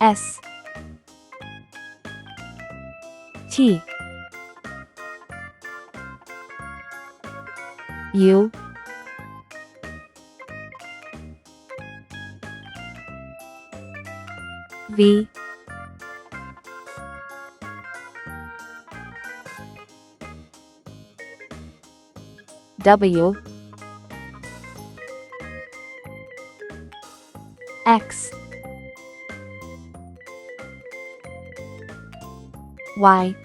S T U V W X Y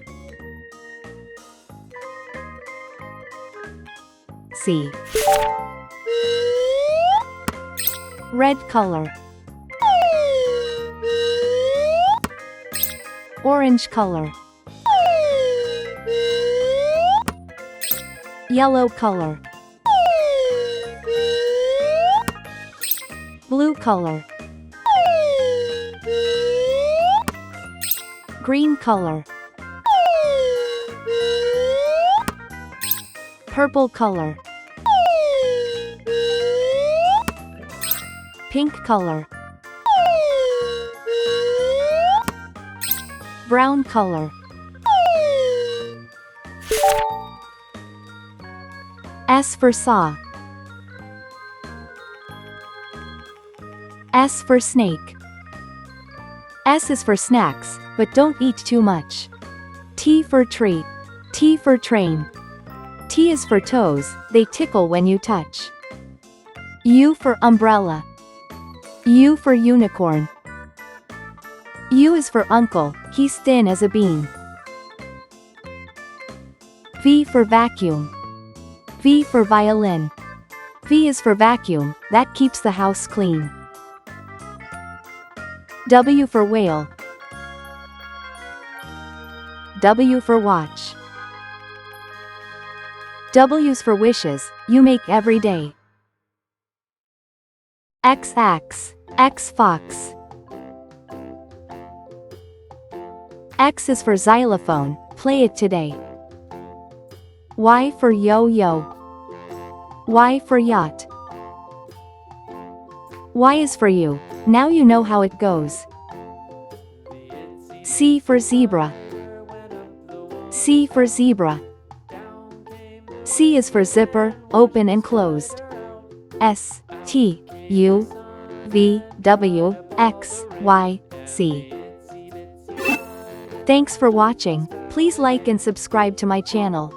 C. Red color, orange color, yellow color, blue color, green color, purple color, pink color, brown color. S for saw. S for snake. S is for snacks, but don't eat too much. T for tree. T for train. T is for toes, they tickle when you touch. U for umbrella. U for unicorn. U is for uncle, he's thin as a bean. V for vacuum. V for violin. V is for vacuum, that keeps the house clean. W for whale. W for watch. W's for wishes, you make every day. X axe. X fox. X is for xylophone, play it today. Y for yo-yo. Y for yacht. Y is for you, now you know how it goes. C for zebra. C for zebra. C is for zipper, open and closed. S T U V W X Y Z. Thanks for watching, please like and subscribe to my channel.